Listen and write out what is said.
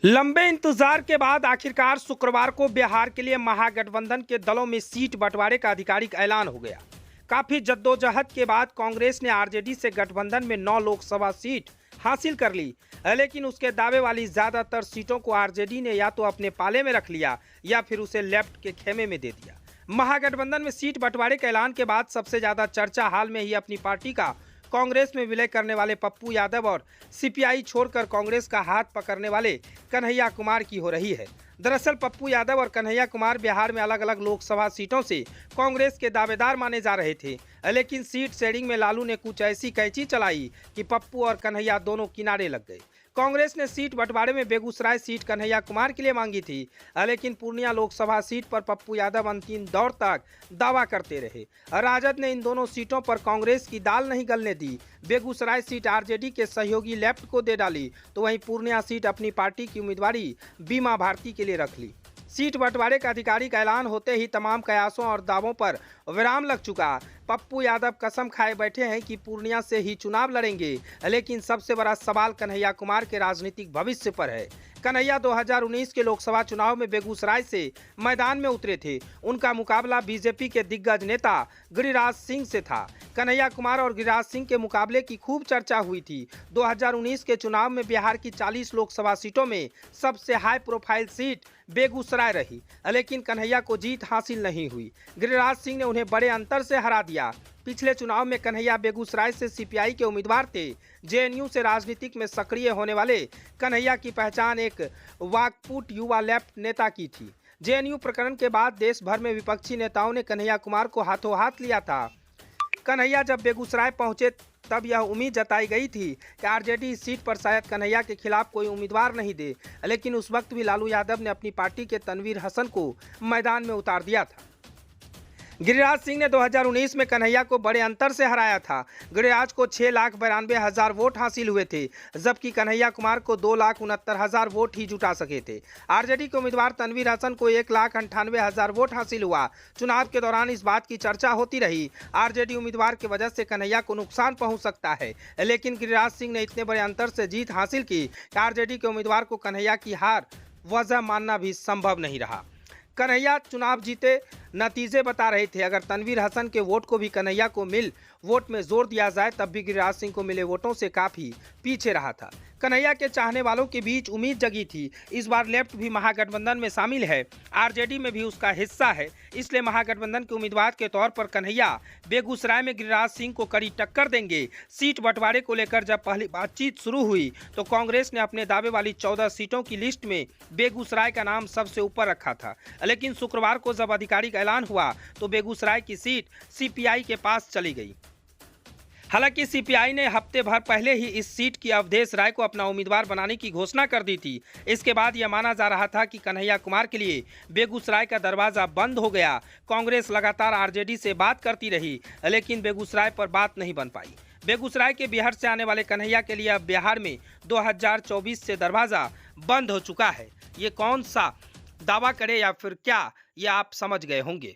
लंबे इंतजार के बाद आखिरकार शुक्रवार को बिहार के लिए महागठबंधन के दलों में सीट बंटवारे का आधिकारिक ऐलान हो गया। काफी जद्दोजहद के बाद कांग्रेस ने आरजेडी से गठबंधन में 9 लोकसभा सीट हासिल कर ली, लेकिन उसके दावे वाली ज्यादातर सीटों को आरजेडी ने या तो अपने पाले में रख लिया या फिर उसे लेफ्ट के खेमे में दे दिया। महागठबंधन में सीट बंटवारे के ऐलान के बाद सबसे ज्यादा चर्चा हाल में ही अपनी पार्टी का कांग्रेस में विलय करने वाले पप्पू यादव और सीपीआई छोड़कर कांग्रेस का हाथ पकड़ने वाले कन्हैया कुमार की हो रही है। दरअसल पप्पू यादव और कन्हैया कुमार बिहार में अलग अलग लोकसभा सीटों से कांग्रेस के दावेदार माने जा रहे थे, लेकिन सीट शेयरिंग में लालू ने कुछ ऐसी कैंची चलाई कि पप्पू और कन्हैया दोनों किनारे लग गए। कांग्रेस ने सीट बंटवारे में बेगूसराय सीट कन्हैया कुमार के लिए मांगी थी, लेकिन पूर्णिया लोकसभा सीट पर पप्पू यादव अंतिम दौर तक दावा करते रहे। राजद ने इन दोनों सीटों पर कांग्रेस की दाल नहीं गलने दी। बेगूसराय सीट आरजेडी के सहयोगी लेफ्ट को दे डाली, तो वहीं पूर्णिया सीट अपनी पार्टी की उम्मीदवारी बीमा भारती के लिए रख ली। सीट बंटवारे का आधिकारिक ऐलान होते ही तमाम कयासों और दावों पर विराम लग चुका। पप्पू यादव कसम खाए बैठे हैं कि पूर्णिया से ही चुनाव लड़ेंगे, लेकिन सबसे बड़ा सवाल कन्हैया कुमार के राजनीतिक भविष्य पर है। कन्हैया 2019 के लोकसभा चुनाव में बेगूसराय से मैदान में उतरे थे। उनका मुकाबला बीजेपी के दिग्गज नेता गिरिराज सिंह से था। कन्हैया कुमार और गिरिराज सिंह के मुकाबले की खूब चर्चा हुई थी। 2019 के चुनाव में बिहार की 40 लोकसभा सीटों में सबसे हाई प्रोफाइल सीट बेगूसराय रही, लेकिन कन्हैया को जीत हासिल नहीं हुई। गिरिराज सिंह ने उन्हें बड़े अंतर से हरा दिया। पिछले चुनाव में कन्हैया बेगूसराय से सीपीआई के उम्मीदवार थे। जेएनयू से राजनीतिक में सक्रिय होने वाले कन्हैया की पहचान एक वाकफुट युवा लेफ्ट नेता की थी। जेएनयू प्रकरण के बाद देश भर में विपक्षी नेताओं ने कन्हैया कुमार को हाथों हाथ लिया था। कन्हैया जब बेगूसराय पहुंचे तब यह उम्मीद जताई गई थी कि आरजेडी इस सीट पर शायद कन्हैया के खिलाफ कोई उम्मीदवार नहीं दे, लेकिन उस वक्त भी लालू यादव ने अपनी पार्टी के तनवीर हसन को मैदान में उतार दिया था। गिरिराज सिंह ने 2019 में कन्हैया को बड़े अंतर से हराया था। गिरिराज को 6,92,000 वोट हासिल हुए थे, जबकि कन्हैया कुमार को 2,69,000 वोट ही जुटा सके थे। आरजेडी के उम्मीदवार तनवीर हसन को 1,98,000 वोट हासिल हुआ। चुनाव के दौरान इस बात की चर्चा होती रही, आरजेडी उम्मीदवार की वजह से कन्हैया को नुकसान पहुंच सकता है, लेकिन गिरिराज सिंह ने इतने बड़े अंतर से जीत हासिल की कि आरजेडी के उम्मीदवार को कन्हैया की हार वजह मानना भी संभव नहीं रहा। कन्हैया चुनाव जीते नतीजे बता रहे थे। अगर तनवीर हसन के वोट को भी कन्हैया को मिल वोट में जोर दिया जाए, तब भी गिरिराज सिंह को मिले वोटों से काफी पीछे रहा था। कन्हैया के चाहने वालों के बीच उम्मीद जगी थी। इस बार लेफ्ट भी महागठबंधन में शामिल है, आरजेडी में भी उसका हिस्सा है, इसलिए महागठबंधन के उम्मीदवार के तौर पर कन्हैया बेगूसराय में गिरिराज सिंह को कड़ी टक्कर देंगे। सीट बंटवारे को लेकर जब पहली बातचीत शुरू हुई तो कांग्रेस ने अपने दावे वाली 14 सीटों की लिस्ट में बेगूसराय का नाम सबसे ऊपर रखा था, लेकिन शुक्रवार को जब आधिकारिक ऐलान हुआ तो बेगूसराय की सीट सीपीआई के पास चली गई। हालांकि सीपीआई ने हफ्ते भर पहले ही इस सीट की अवधेश राय को अपना उम्मीदवार बनाने की घोषणा कर दी थी। इसके बाद यह माना जा रहा था कि कन्हैया कुमार के लिए बेगूसराय का दरवाजा बंद हो गया। कांग्रेस लगातार आरजेडी से बात करती रही, लेकिन बेगूसराय पर बात नहीं बन पाई। बेगूसराय के बिहार से आने वाले कन्हैया के लिए अब बिहार में 2024 से दरवाजा बंद हो चुका है। ये कौन सा दावा करे या फिर क्या, ये आप समझ गए होंगे।